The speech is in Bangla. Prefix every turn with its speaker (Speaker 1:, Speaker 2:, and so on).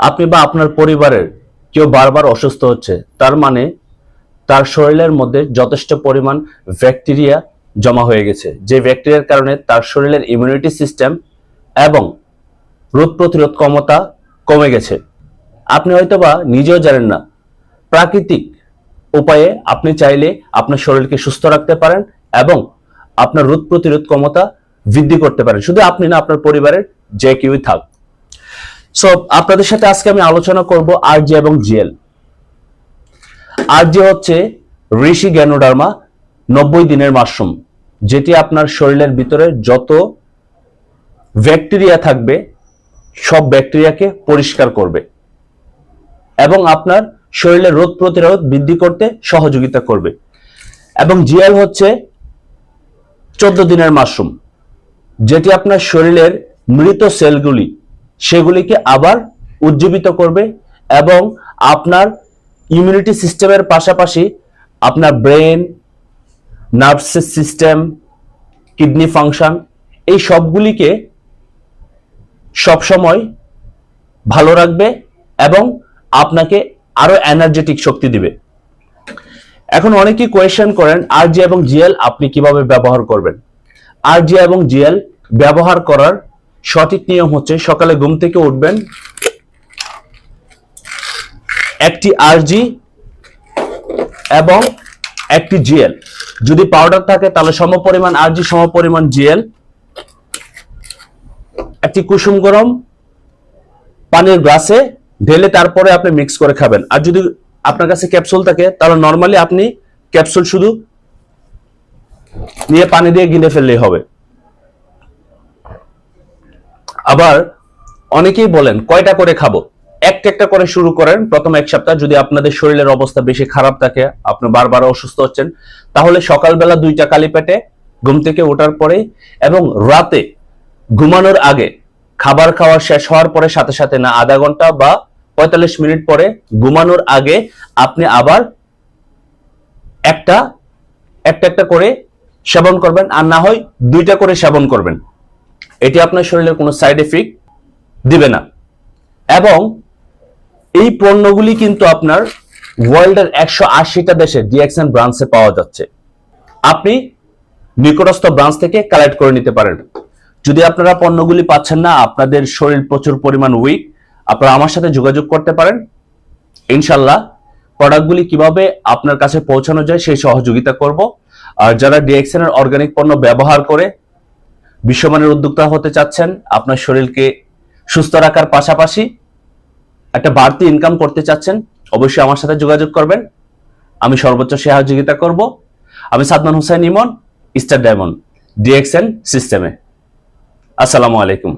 Speaker 1: আপনি বা আপনার পরিবারের কেউ বারবার অসুস্থ হচ্ছে, তার মানে তার শরীরের মধ্যে যথেষ্ট পরিমাণ ব্যাকটেরিয়া জমা হয়ে গেছে, যে ব্যাকটেরিয়ার কারণে তার শরীরের ইমিউনিটি সিস্টেম এবং রোগ প্রতিরোধ ক্ষমতা কমে গেছে। আপনি হয়তোবা নিজেও জানেন না, প্রাকৃতিক উপায়ে আপনি চাইলে আপনার শরীরকে সুস্থ রাখতে পারেন এবং আপনার রোগ প্রতিরোধ ক্ষমতা বৃদ্ধি করতে পারেন। শুধু আপনি না, আপনার পরিবারের যে কেউই থাক। সো আপনাদের সাথে আজকে আমি আলোচনা করব আরজি এবং জিএল। আরজি হচ্ছে ঋষি গ্যানোডার্মা 90 দিনের মাশরুম, যেটি আপনার শরীরের ভিতরে যত ব্যাকটেরিয়া থাকবে সব ব্যাকটেরিয়াকে পরিষ্কার করবে এবং আপনার শরীরের রোগ প্রতিরোধ বৃদ্ধি করতে সহযোগিতা করবে। এবং জিএল হচ্ছে 14 দিনের মাশরুম, যেটি আপনার শরীরের মৃত সেলগুলি সেগুলিকে আবার উজ্জীবিত করবে এবং আপনার ইমিউনিটি সিস্টেমের পাশাপাশি আপনার brain, nervous system, kidney function, এই সবগুলিকে সবসময় ভালো রাখবে এবং আপনাকে আরো এনার্জেটিক শক্তি দিবে। এখন অনেকেই কোয়েশ্চেন করেন আরজি এবং জিএল আপনি কিভাবে ব্যবহার করবেন। আরজি এবং জিএল ব্যবহার করার সঠিক নিয়ম হচ্ছে, সকালে ঘুম থেকে উঠবেন, একটি আরজি এবং একটি জিএল, যদি পাউডার থাকে তাহলে সমপরিমাণ আরজি সমপরিমাণ জিএল একটি কুসুম গরম পানির গ্লাসে ঢেলে তারপরে আপনি মিক্স করে খাবেন। আর যদি আপনার কাছে ক্যাপসুল থাকে তাহলে নরমালি আপনি ক্যাপসুল শুধু নিয়ে পানি দিয়ে গিলে ফেললেই হবে। আবার অনেকেই বলেন কয়টা করে খাবো। একটা একটা করে শুরু করেন প্রথম এক সপ্তাহ। যদি আপনাদের শরীরের অবস্থা বেশি খারাপ থাকে, আপনি বারবার অসুস্থ হচ্ছেন, তাহলে সকালবেলা 2টা খালি পেটে ঘুম থেকে ওঠার পরে এবং রাতে ঘুমানোর আগে, খাবার খাওয়া শেষ হওয়ার পরে সাথে সাথে না, আধা ঘন্টা বা 45 মিনিট পরে ঘুমানোর আগে আপনি আবার একটা একটা করে সেবন করবেন, আর না হয় 2টা করে সেবন করবেন। এটি আপনার শরীরের কোনো সাইড এফেক্ট দিবে না। এবং এই পণ্যগুলি কিন্তু আপনার ওয়ার্ল্ডের 180টা দেশে ডিএক্সএন ব্রাঞ্চে পাওয়া যাচ্ছে। আপনি নিকটস্থ ব্রাঞ্চ থেকে কালেক্ট করে নিতে পারেন। যদি আপনারা পণ্যগুলি পাচ্ছেন না, আপনাদের শরীর প্রচুর পরিমাণ উইক, আপনারা আমার সাথে যোগাযোগ করতে পারেন। ইনশাল্লাহ প্রোডাক্টগুলি কিভাবে আপনার কাছে পৌঁছানো যায় সেই সহযোগিতা করব। আর যারা ডিএক্সএন এর অর্গানিক পণ্য ব্যবহার করে বিশ্বমানের উদ্যোক্তা হতে চাচ্ছেন, আপনার শরীরকে সুস্থ রাখার পাশাপাশি একটা বাড়তি ইনকাম করতে চাচ্ছেন, অবশ্যই আমার সাথে যোগাযোগ করবেন। আমি সর্বোচ্চ সহযোগিতা করব। আমি Sadman Hossain Emon, star diamond, DXN সিস্টেমে। আসসালামু আলাইকুম।